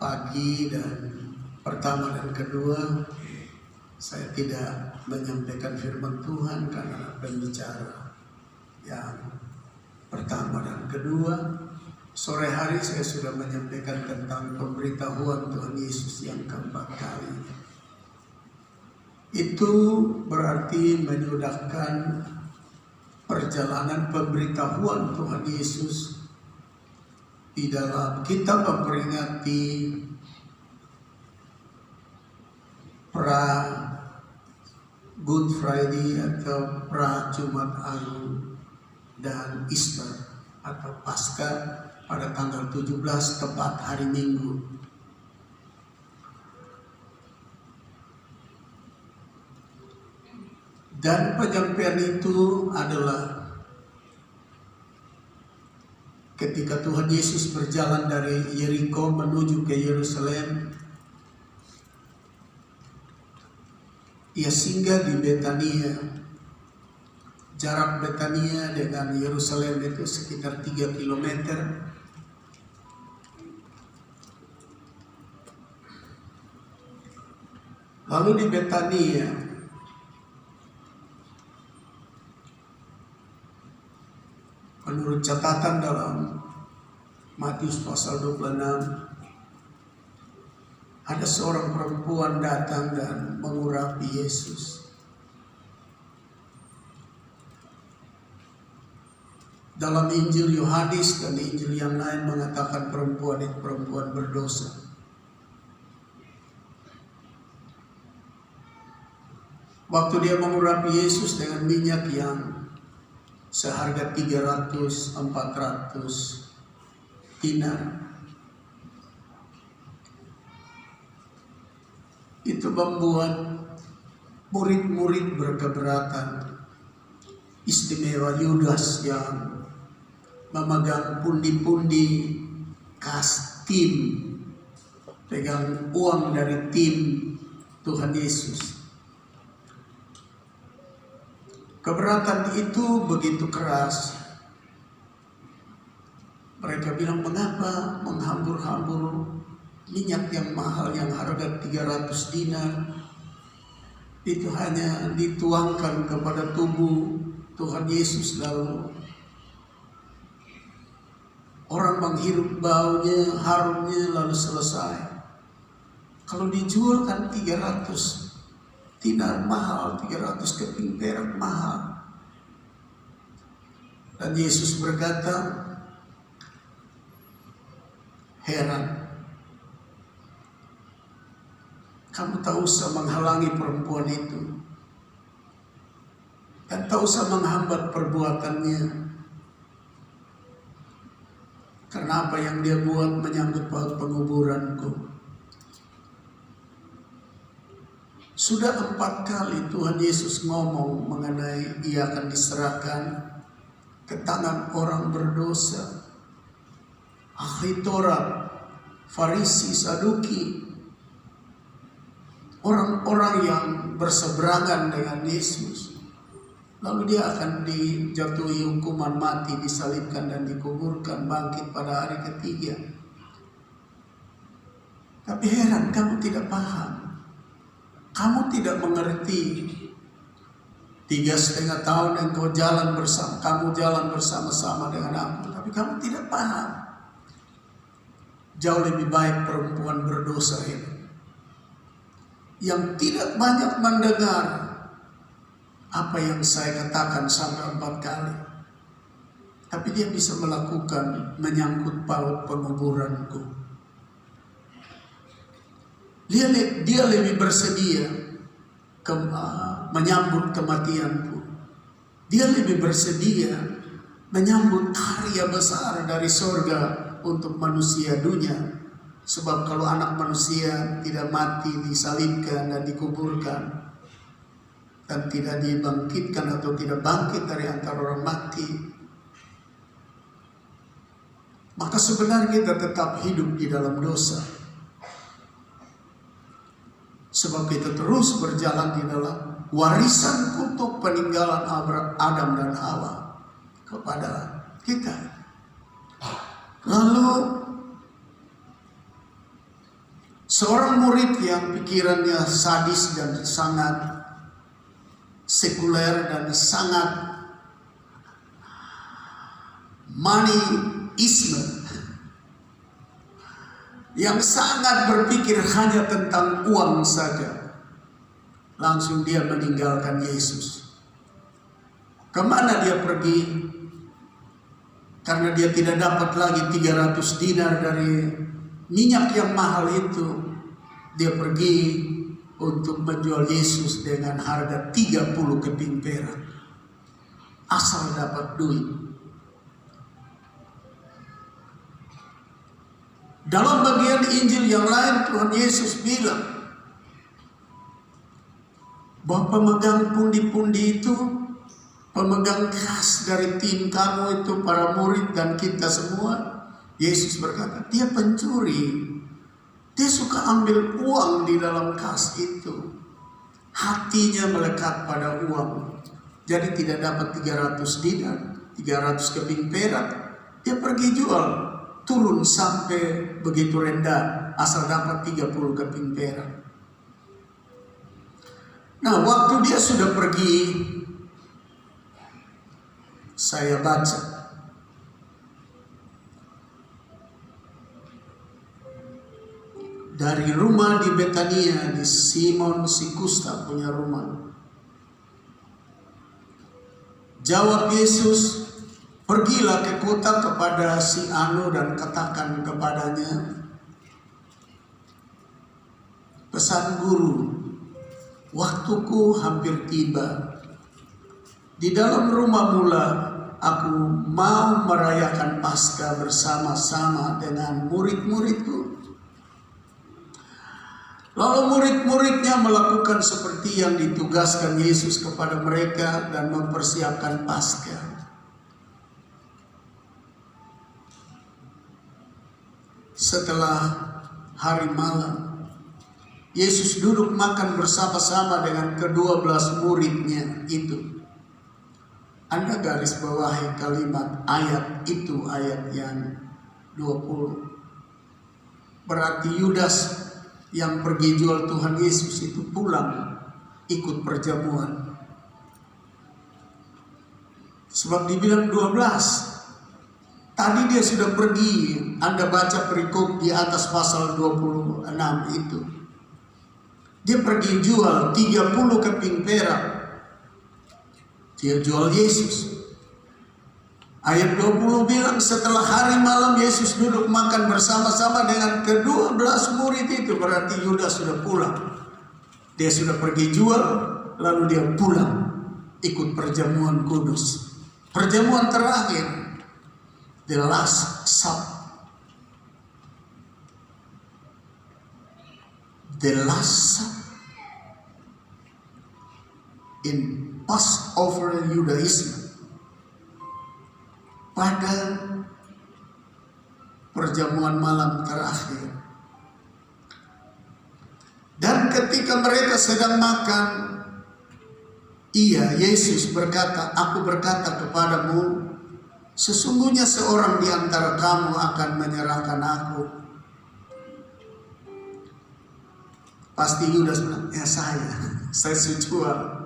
pagi dan pertama dan kedua saya tidak menyampaikan firman Tuhan karena pembicara yang pertama dan kedua. Sore hari saya sudah menyampaikan tentang pemberitahuan Tuhan Yesus yang keempat kali. Itu berarti menyudahkan perjalanan pemberitahuan Tuhan Yesus di dalam kita memperingati pra Good Friday atau pra Jumat Agung dan Easter atau Paskah pada tanggal 17 tepat hari Minggu. Dan penyampaian itu adalah ketika Tuhan Yesus berjalan dari Yeriko menuju ke Yerusalem. Ia singgah di Betania. Jarak Betania dengan Yerusalem itu sekitar 3 km. Lalu di Betania menurut catatan dalam Matius pasal 26, ada seorang perempuan datang dan mengurapi Yesus. Dalam Injil Yohanes dan Injil yang lain mengatakan perempuan itu perempuan berdosa. Waktu dia mengurapi Yesus dengan minyak yang seharga 300-400 dinar, itu membuat murid-murid berkeberatan. Istimewa Yudas yang memegang pundi-pundi kas tim, pegang uang dari tim Tuhan Yesus. Keberatan itu begitu keras. Mereka bilang, mengapa menghambur-hambur minyak yang mahal yang harga 300 dinar itu hanya dituangkan kepada tubuh Tuhan Yesus, lalu orang menghirup baunya, harumnya, lalu selesai. Kalau dijual kan 300 dinar mahal, 300 keping perak mahal. Dan Yesus berkata, heran, kamu tak usah menghalangi perempuan itu dan tak usah menghambat perbuatannya, karena apa yang dia buat menyangkut paut penguburanku. Sudah 4 kali Tuhan Yesus ngomong mengenai ia akan diserahkan ke tangan orang berdosa, ahli Taurat, Farisi, Saduki, orang-orang yang berseberangan dengan Yesus. Lalu dia akan dijatuhi hukuman mati, disalibkan dan dikuburkan, bangkit pada hari ketiga. Tapi heran, kamu tidak paham. Kamu tidak mengerti. 3,5 tahun engkau jalan bersama, kamu jalan bersama-sama dengan aku, tapi kamu tidak paham. Jauh lebih baik perempuan berdosa ini, yang tidak banyak mendengar apa yang saya katakan sampai 4 kali, tapi dia bisa melakukan menyangkut paut penguburanku. Dia lebih bersedia menyambut kematianku. Dia lebih bersedia menyambut karya besar dari surga untuk manusia dunia. Sebab kalau anak manusia tidak mati, disalibkan dan dikuburkan, dan tidak dibangkitkan atau tidak bangkit dari antara orang mati, maka sebenarnya kita tetap hidup di dalam dosa. Sebab kita terus berjalan di dalam warisan kutuk peninggalan Adam dan Hawa kepada kita. Lalu Seorang murid yang pikirannya sadis dan sangat sekuler dan sangat moneyisme, yang sangat berpikir hanya tentang uang saja, langsung dia meninggalkan Yesus. Kemana dia pergi? Karena dia tidak dapat lagi 300 dinar dari minyak yang mahal itu, dia pergi untuk menjual Yesus dengan harga 30 keping perak, asal dapat duit. Dalam bagian Injil yang lain Tuhan Yesus bilang bahwa pemegang pundi-pundi itu, pemegang kas dari tim kamu itu, para murid dan kita semua, Yesus berkata, dia pencuri. Dia suka ambil uang di dalam kas itu. Hatinya melekat pada uang. Jadi tidak dapat 300 dinar, 300 keping perak, dia pergi jual. Turun sampai begitu rendah, asal dapat 30 keping perak. Nah, waktu dia sudah pergi, saya baca dari rumah di Betania, di Simon si Kusta punya rumah. Jawab Yesus, pergilah ke kota kepada si Anu dan katakan kepadanya, pesan guru, waktuku hampir tiba. Di dalam rumah mula aku mau merayakan Paskah bersama-sama dengan murid-muridku. Lalu murid-muridnya melakukan seperti yang ditugaskan Yesus kepada mereka dan mempersiapkan Paskah. Setelah hari malam, Yesus duduk makan bersama-sama dengan ke-12 muridnya itu. Anda garis bawahi kalimat ayat itu, ayat yang 20. Berarti Yudas yang pergi jual Tuhan Yesus itu pulang ikut perjamuan. Sebab dibilang 12. Tadi dia sudah pergi, Anda baca perikop di atas pasal 26 itu. Dia pergi jual 30 keping perak. Dia jual Yesus. Ayat 20 bilang setelah hari malam Yesus duduk makan bersama-sama dengan ke-12 murid itu. Berarti Yudas sudah pulang. Dia sudah pergi jual, lalu dia pulang ikut perjamuan kudus. Perjamuan terakhir. The last supper. The last supper in Passover Judaism. Pada perjamuan malam terakhir. Dan ketika mereka sedang makan, Yesus berkata, aku berkata kepadamu, sesungguhnya seorang di antara kamu akan menyerahkan aku. Pasti Yudas bilang, ya saya jual.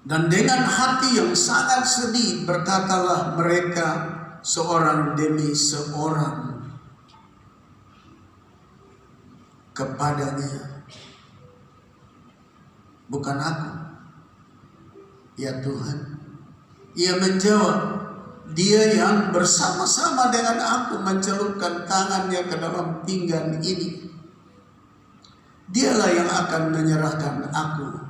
Dan dengan hati yang sangat sedih berkatalah mereka seorang demi seorang kepadanya, bukan aku, ya Tuhan. Ia menjawab, dia yang bersama-sama dengan aku mencelupkan tangannya ke dalam pinggan ini, dialah yang akan menyerahkan aku.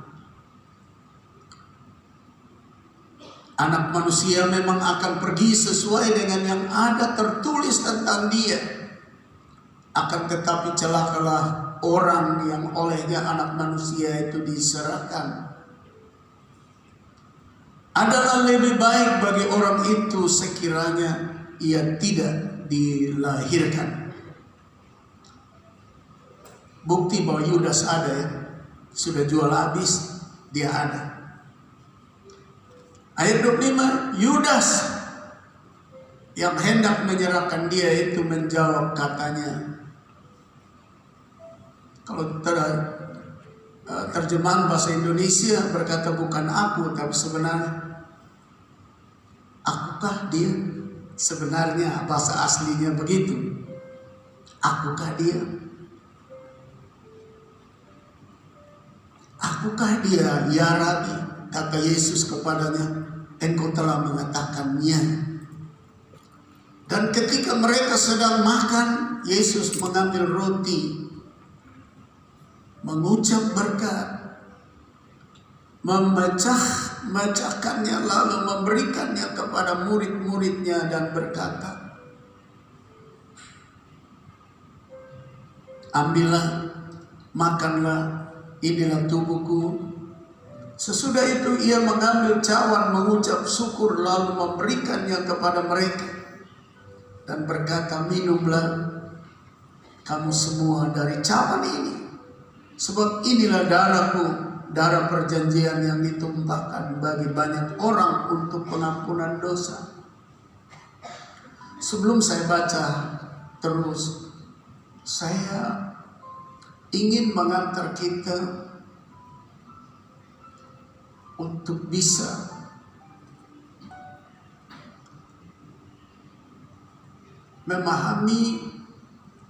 Anak manusia memang akan pergi sesuai dengan yang ada tertulis tentang dia. Akan tetapi celakalah orang yang olehnya anak manusia itu diserahkan. Adalah lebih baik bagi orang itu sekiranya ia tidak dilahirkan. Bukti bahwa Yudas ada ya. Sudah jual habis, dia ada. Ayat 25, Yudas yang hendak menyerahkan dia itu menjawab katanya, kalau terjemahan bahasa Indonesia berkata bukan aku, tapi sebenarnya akukah dia? Sebenarnya bahasa aslinya begitu. Akukah dia? Akukah dia? Ya Rabbi, kata Yesus kepadanya, engkau telah mengatakannya. Dan ketika mereka sedang makan, Yesus mengambil roti, mengucap berkat, memecahkannya, lalu memberikannya kepada murid-muridnya dan berkata, ambillah, makanlah, inilah tubuhku. Sesudah itu ia mengambil cawan, mengucap syukur, lalu memberikannya kepada mereka dan berkata, minumlah kamu semua dari cawan ini, sebab inilah darahku, darah perjanjian yang ditumpahkan bagi banyak orang untuk pengampunan dosa. Sebelum saya baca terus, saya ingin mengantar kita untuk bisa memahami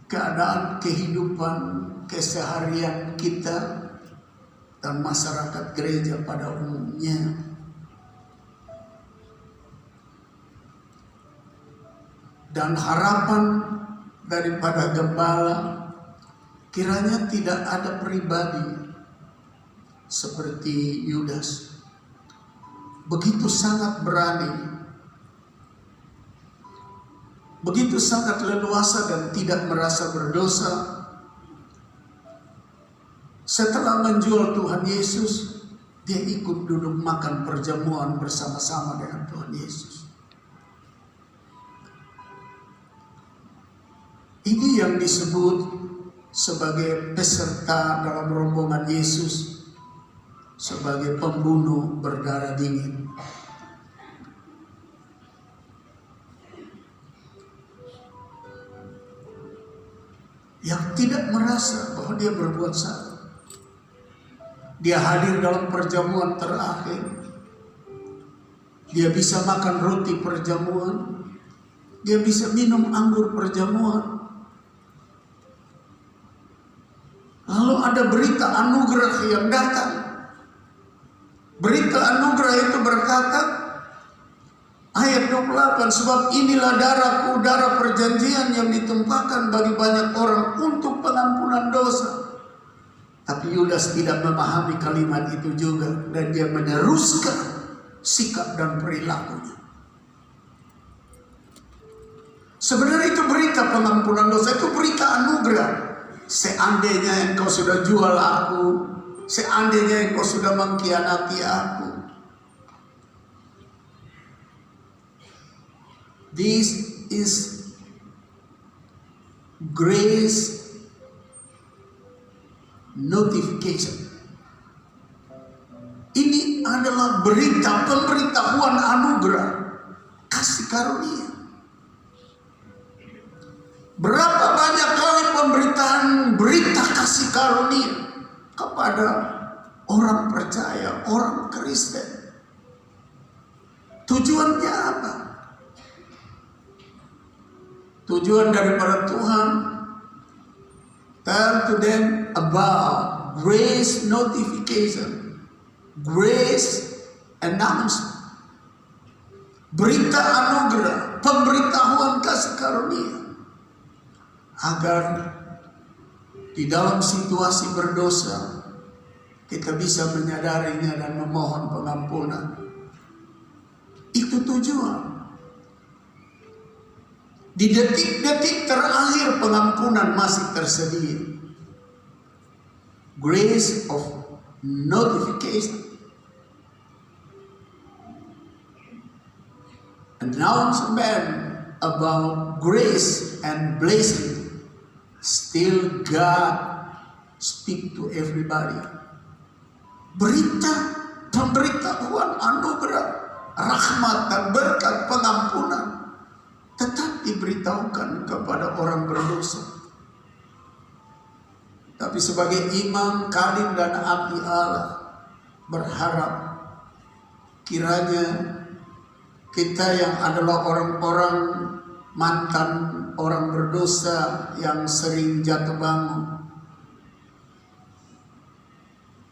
keadaan kehidupan keseharian kita dan masyarakat gereja pada umumnya. Dan harapan daripada gembala, kiranya tidak ada pribadi seperti Yudas, begitu sangat berani, begitu sangat leluasa dan tidak merasa berdosa. Setelah menjual Tuhan Yesus, dia ikut duduk makan perjamuan bersama-sama dengan Tuhan Yesus. Ini yang disebut sebagai peserta dalam rombongan Yesus, sebagai pembunuh berdarah dingin. Yang tidak merasa bahwa dia berbuat salah. Dia hadir dalam perjamuan terakhir. Dia bisa makan roti perjamuan. Dia bisa minum anggur perjamuan. Lalu ada berita anugerah yang datang. Berita anugerah itu berkata, ayat 28, sebab inilah darahku, darah perjanjian yang ditumpahkan bagi banyak orang untuk pengampunan dosa. Tapi Yudas tidak memahami kalimat itu juga, dan dia meneruskan sikap dan perilakunya. Sebenarnya itu berita pengampunan dosa, itu berita anugerah. Seandainya engkau sudah jual aku, seandainya engkau sudah mengkhianati aku. This is grace notification. Ini adalah berita pemberitahuan anugerah kasih karunia. Berapa banyak kali pemberitaan berita kasih karunia kepada orang percaya, orang Kristen. Tujuannya apa? Tujuan daripada Tuhan, tell to them about grace notification, grace announcement, berita anugerah, pemberitahuan kasih karunia, agar di dalam situasi berdosa kita bisa menyadarinya dan memohon pengampunan. Itu tujuan. Di detik-detik terakhir pengampunan masih tersedia. Grace of notification. Announcement about grace and blessing. Still God speak to everybody. Berita, pemberitahuan anugerah, rahmat dan berkat pengampunan tetap diberitahukan kepada orang berdosa. Tapi sebagai imam, kalim dan abdi Allah, berharap kiranya kita yang adalah orang-orang mantan orang berdosa yang sering jatuh bangun,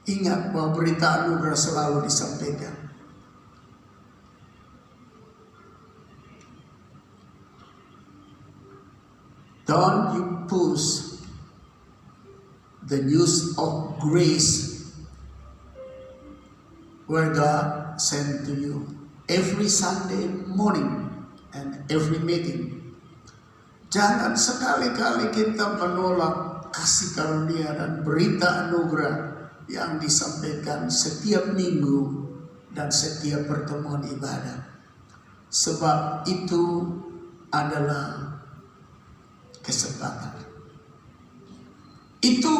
ingat bahwa berita anugerah selalu disampaikan. Don't you push the news of grace where God sent to you every Sunday morning and every meeting. Jangan sekali-kali kita menolak kasih karunia dan berita anugerah yang disampaikan setiap minggu dan setiap pertemuan ibadah. Sebab itu adalah kesempatan. Itu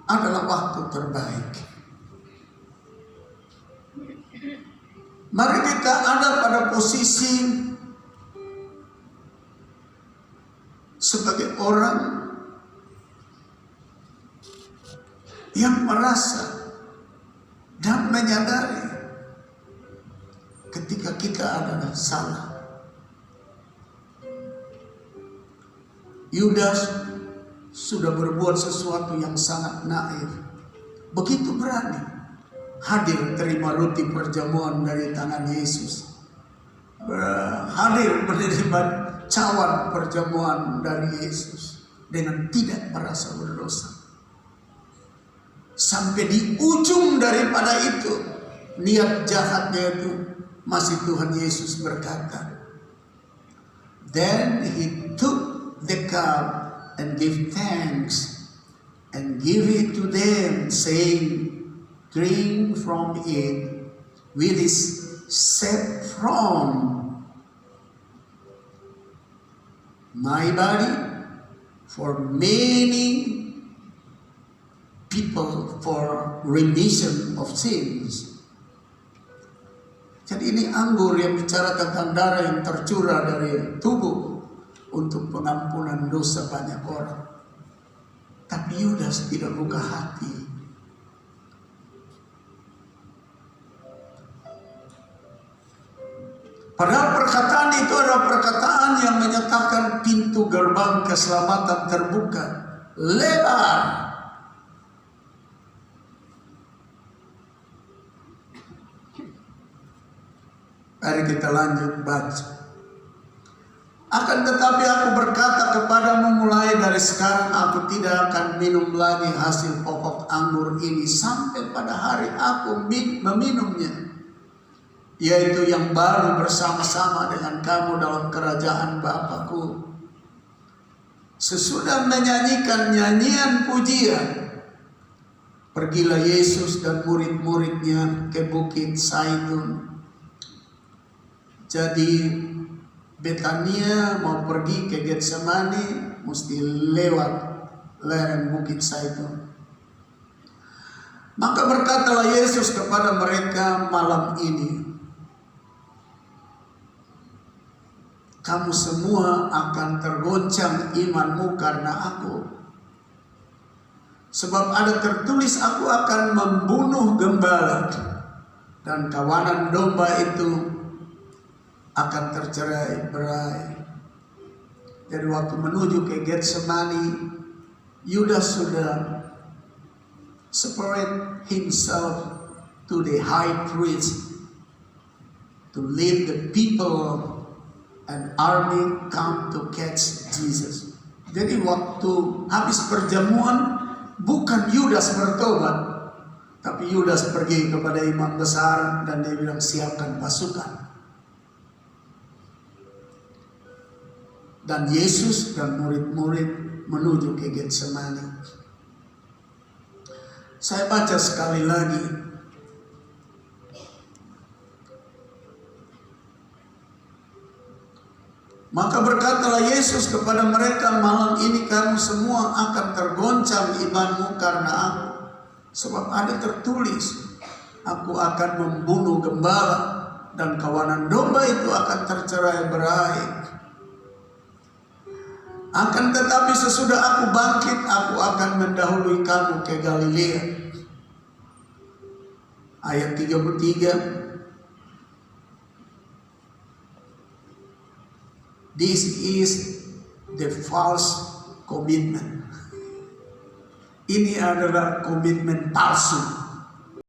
adalah waktu terbaik. Mari kita ada pada posisi sebagai orang yang merasa dan menyadari ketika kita adalah salah. Yudas sudah berbuat sesuatu yang sangat naif. Begitu berani hadir terima roti perjamuan dari tangan Yesus. Hadir menerima cawan perjamuan dari Yesus dengan tidak merasa berdosa. Sampai di ujung daripada itu, niat jahatnya itu masih Tuhan Yesus berkata, "Then he took the cup and give thanks and give it to them, saying, drink from it, which is set from my body for many people for remission of sins." Jadi ini anggur yang bicara tentang darah yang tercurah dari tubuh untuk pengampunan dosa banyak orang. Tapi Yudas tidak buka hati. Padahal perkataan itu adalah perkataan yang menyatakan pintu gerbang keselamatan terbuka lebar. Mari kita lanjut baca. Akan tetapi aku berkata kepadamu, mulai dari sekarang aku tidak akan minum lagi hasil pokok anggur ini sampai pada hari aku meminumnya, yaitu yang baru bersama-sama dengan kamu dalam kerajaan Bapakku. Sesudah menyanyikan nyanyian pujian, pergilah Yesus dan murid-muridnya ke Bukit Zaitun. Jadi Betania mau pergi ke Getsemani mesti lewat lereng Bukit Zaitun. Maka berkatalah Yesus kepada mereka malam ini, kamu semua akan tergoncang imanmu karena aku. Sebab ada tertulis, aku akan membunuh gembala dan kawanan domba itu akan tercerai-berai. Jadi waktu menuju ke Getsemani, Yudas sudah separate himself to the high priest to lead the people and army come to catch Jesus. Jadi waktu habis perjamuan, bukan Yudas bertobat, tapi Yudas pergi kepada imam besar dan dia bilang, siapkan pasukan. Dan Yesus dan murid-murid menuju ke Getsemani. Saya baca sekali lagi. Maka berkatalah Yesus kepada mereka, malam ini kamu semua akan tergoncang imanmu karena aku. Sebab ada tertulis, aku akan membunuh gembala dan kawanan domba itu akan tercerai-berai. Akan tetapi sesudah aku bangkit, aku akan mendahului kamu ke Galilea. Ayat 33. This is the false commitment. Ini adalah komitmen palsu.